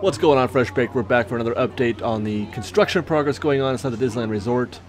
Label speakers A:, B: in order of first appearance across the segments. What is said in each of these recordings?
A: What's going on, Fresh Baked? We're back for another update on the construction progress going on inside the Disneyland Resort.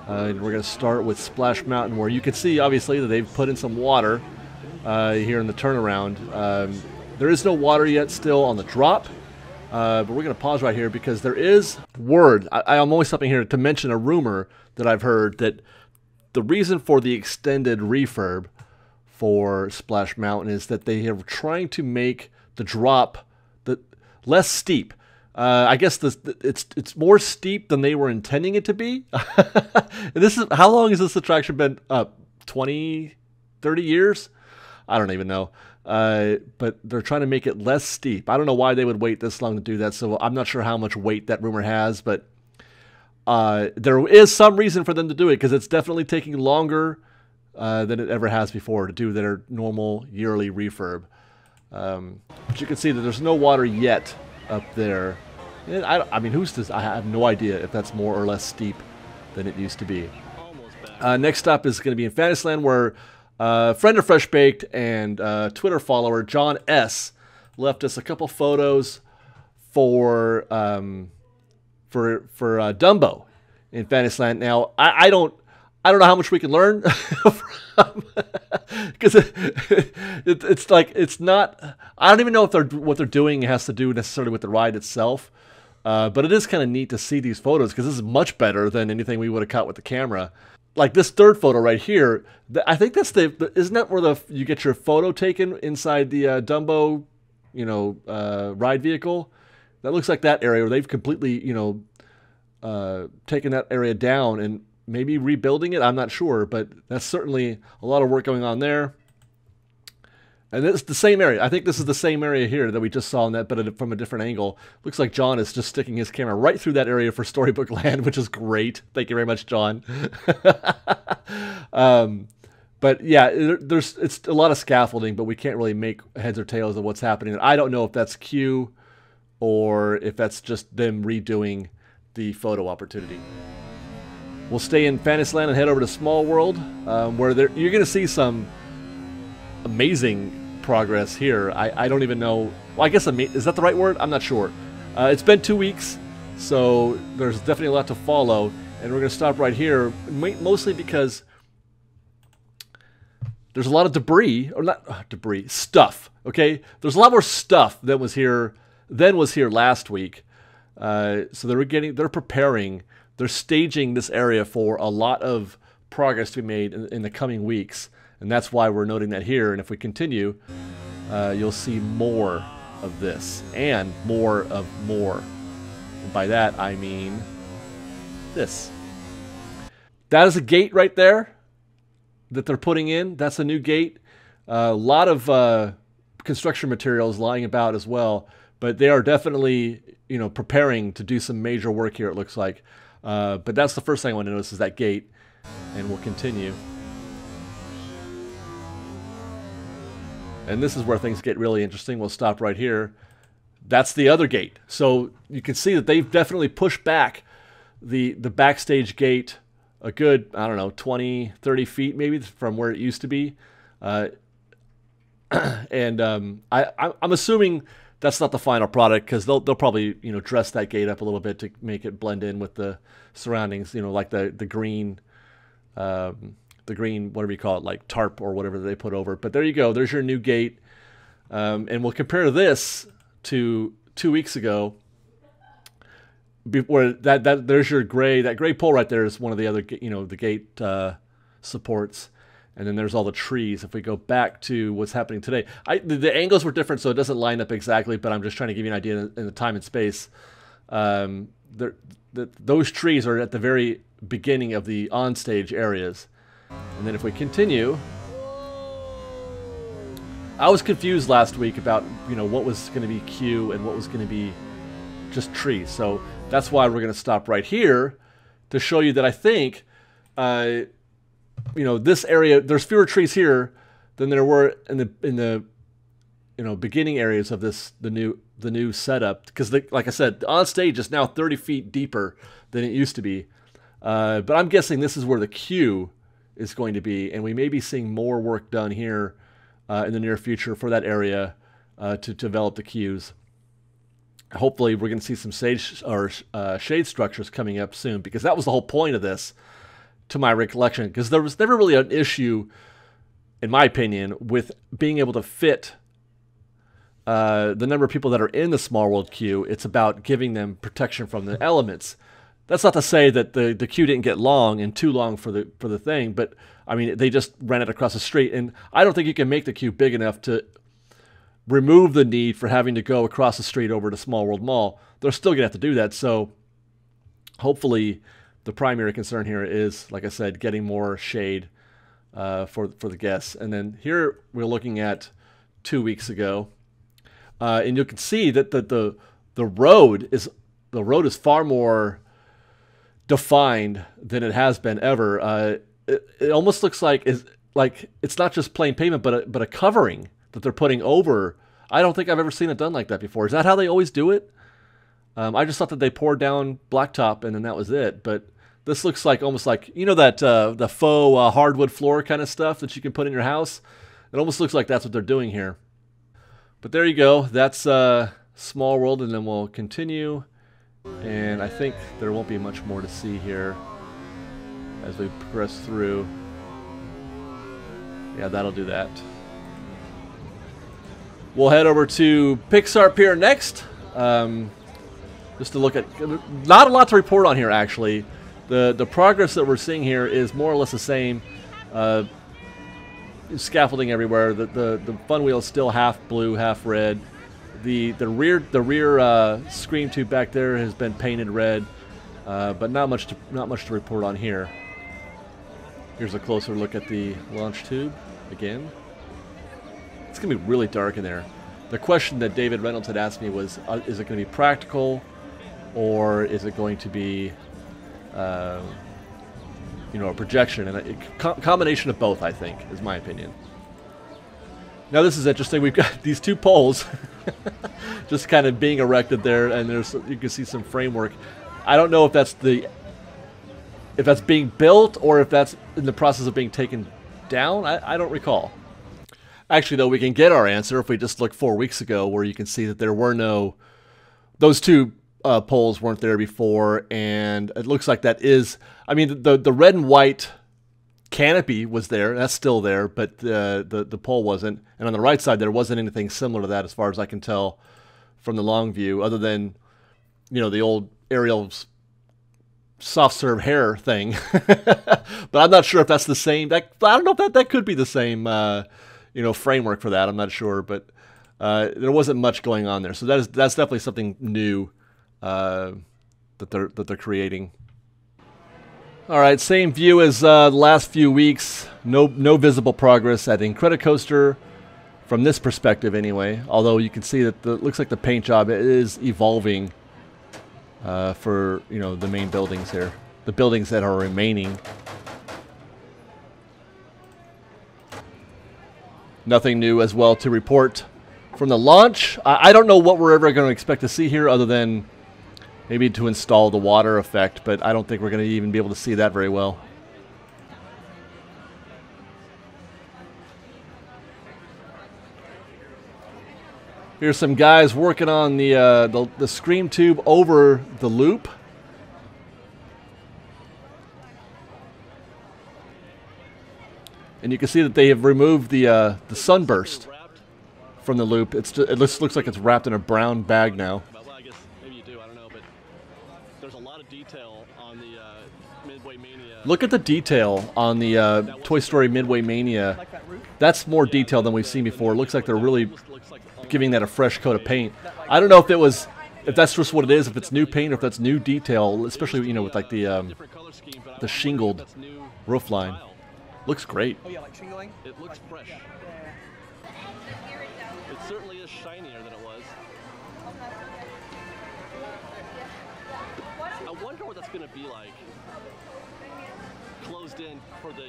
A: And we're going to start with Splash Mountain, where you can see, obviously, that they've put in some water here in the turnaround. There is no water yet still on the drop, but we're going to pause right here because there is word. I'm only stopping here to mention a rumor that I've heard that the reason for the extended refurb for Splash Mountain is that they are trying to make the drop less steep. I guess it's more steep than they were intending it to be. And how long has this attraction been up? 20, 30 years? I don't even know. But they're trying to make it less steep. I don't know why they would wait this long to do that, so I'm not sure how much weight that rumor has, but there is some reason for them to do it, because it's definitely taking longer than it ever has before to do their normal yearly refurb. But you can see that there's no water yet up there. And I mean, I have no idea if that's more or less steep than it used to be. Next up is going to be in Fantasyland, where friend of Fresh Baked and Twitter follower John S. left us a couple photos for Dumbo in Fantasyland. Now, I don't know how much we can learn from, because it's like, it's not, I don't even know if what they're doing has to do necessarily with the ride itself, but it is kind of neat to see these photos, because this is much better than anything we would have caught with the camera. Like this third photo right here, I think that's isn't that where you get your photo taken inside the Dumbo, ride vehicle? That looks like that area where they've completely, taken that area down and maybe rebuilding it. I'm not sure, but that's certainly a lot of work going on there. And it's the same area. I think this is the same area here that we just saw in that, but from a different angle. Looks like John is just sticking his camera right through that area for Storybook Land, which is great. Thank you very much, John. But yeah, it's a lot of scaffolding, but we can't really make heads or tails of what's happening. I don't know if that's Q or if that's just them redoing the photo opportunity. We'll stay in Fantasyland and head over to Small World, where you're going to see some amazing progress here. I don't even know. Well, I guess, is that the right word? I'm not sure. It's been 2 weeks, so there's definitely a lot to follow. And we're going to stop right here, mostly because there's a lot of debris, or not debris, stuff. Okay, there's a lot more stuff than was here last week. So they're preparing. They're staging this area for a lot of progress to be made in the coming weeks, and that's why we're noting that here. And if we continue, you'll see more of this and more of more. And by that, I mean this. That is a gate right there that they're putting in. That's a new gate. A lot of construction materials lying about as well, but they are definitely, preparing to do some major work here, it looks like. But that's the first thing I want to notice, is that gate, and we'll continue. And this is where things get really interesting. We'll stop right here. That's the other gate. So you can see that they've definitely pushed back the backstage gate a good, I don't know, 20, 30 feet maybe from where it used to be. And I'm assuming that's not the final product, because they'll probably dress that gate up a little bit to make it blend in with the surroundings, like the green whatever you call it, like tarp or whatever they put over it. But there you go. There's your new gate, and we'll compare this to 2 weeks ago. Where there's your gray, that gray pole right there is one of the other the gate supports. And then there's all the trees. If we go back to what's happening today, the angles were different, so it doesn't line up exactly, but I'm just trying to give you an idea in the time and space. Those trees are at the very beginning of the onstage areas. And then if we continue, I was confused last week about what was going to be Q and what was going to be just trees. So that's why we're going to stop right here to show you that I think this area, there's fewer trees here than there were in the beginning areas of the new setup, because like I said, the on stage is now 30 feet deeper than it used to be. But I'm guessing this is where the queue is going to be, and we may be seeing more work done here in the near future for that area to develop the queues. hopefully we're going to see some shade structures coming up soon, because that was the whole point of this, to my recollection, because there was never really an issue, in my opinion, with being able to fit the number of people that are in the Small World queue. It's about giving them protection from the elements. That's not to say that the queue didn't get long and too long for the thing, but I mean, they just ran it across the street, and I don't think you can make the queue big enough to remove the need for having to go across the street over to Small World Mall. They're still gonna have to do that. So hopefully the primary concern here is, like I said, getting more shade for the guests. And then here we're looking at 2 weeks ago, and you can see that the road is far more defined than it has been ever. It almost looks like it's not just plain pavement, but a covering that they're putting over. I don't think I've ever seen it done like that before. Is that how they always do it? I just thought that they poured down blacktop and then that was it. But this looks like almost like, you know, that the faux hardwood floor kind of stuff that you can put in your house. It almost looks like that's what they're doing here. But there you go. That's Small World, and then we'll continue. And I think there won't be much more to see here as we progress through. Yeah, that'll do that. We'll head over to Pixar Pier next, just to look at, not a lot to report on here actually. The progress that we're seeing here is more or less the same. Scaffolding everywhere. The fun wheel is still half blue, half red. The rear screen tube back there has been painted red, but not much to report on here. Here's a closer look at the launch tube again. It's going to be really dark in there. The question that David Reynolds had asked me was, is it going to be practical, or is it going to be, you know, a projection? And a combination of both, I think, is my opinion. Now this is interesting. We've got these two poles just kind of being erected there, and you can see some framework. I don't know if that's being built or if that's in the process of being taken down. I don't recall. Actually, though, we can get our answer if we just look 4 weeks ago, where you can see that there were those two poles weren't there before, and it looks like that is, I mean, the red and white canopy was there, that's still there, but the pole wasn't. And on the right side, there wasn't anything similar to that as far as I can tell from the long view, other than, you know, the old Ariel's soft serve hair thing. But I'm not sure if that's the same. I don't know if that could be the same, you know, framework for that. I'm not sure, but there wasn't much going on there. So that's definitely something new that they're creating. All right, same view as the last few weeks. No visible progress at Incredicoaster from this perspective, anyway. Although you can see that it looks like the paint job is evolving for, you know, the main buildings here, the buildings that are remaining. Nothing new as well to report from the launch. I don't know what we're ever going to expect to see here, other than maybe to install the water effect, but I don't think we're going to even be able to see that very well. Here's some guys working on the screen tube over the loop. And you can see that they have removed the sunburst from the loop. It looks like it's wrapped in a brown bag now.
B: Well, I guess maybe you do. I don't know, but there's a lot of detail on the Midway Mania.
A: Look at the detail on the Toy Story Midway Mania. That's more detail than we've seen before. It looks like they're really giving that a fresh coat of paint. I don't know if that's just what it is, if it's new paint or if that's new detail, especially, you know, with like the shingled roof line. Looks great.
B: Oh yeah, like shingling? It looks fresh. It certainly is shinier than it was. I wonder what that's going to be like closed in for the.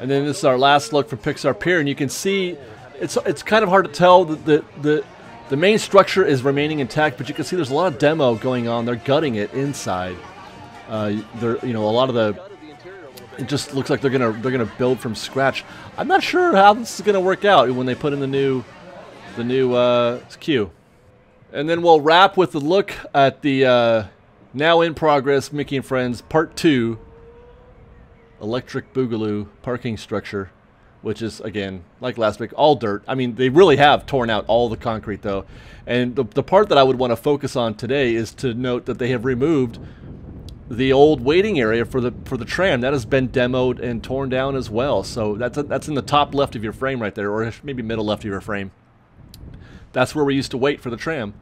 A: And then this is our last look from Pixar Pier, and you can see it's kind of hard to tell. The main structure is remaining intact, but you can see there's a lot of demo going on. They're gutting it inside. You know, a lot of it just looks like they're gonna build from scratch. I'm not sure how this is gonna work out when they put in the new queue. And then we'll wrap with a look at the now in progress Mickey and Friends Part 2 Electric Boogaloo parking structure, which is, again, like last week, all dirt. I mean, they really have torn out all the concrete, though. And the part that I would want to focus on today is to note that they have removed the old waiting area for the tram. That has been demoed and torn down as well. So that's in the top left of your frame right there, or maybe middle left of your frame. That's where we used to wait for the tram.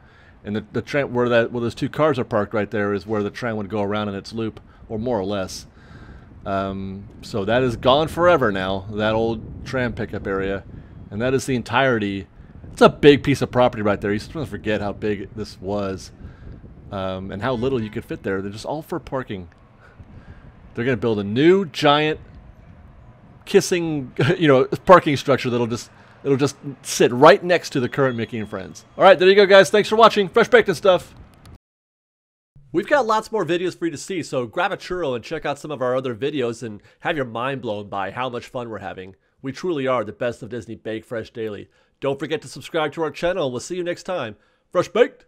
A: And the tram, where those two cars are parked right there, is where the tram would go around in its loop, or more or less. So that is gone forever now, that old tram pickup area. And that is the entirety. It's a big piece of property right there. You sometimes forget how big this was. And how little you could fit there. They're just all for parking. They're going to build a new giant kissing, parking structure that'll just sit right next to the current Mickey and Friends. All right, there you go, guys. Thanks for watching. Fresh baked and stuff. We've got lots more videos for you to see, so grab a churro and check out some of our other videos and have your mind blown by how much fun we're having. We truly are the best of Disney Bake Fresh Daily. Don't forget to subscribe to our channel, and we'll see you next time. Fresh baked.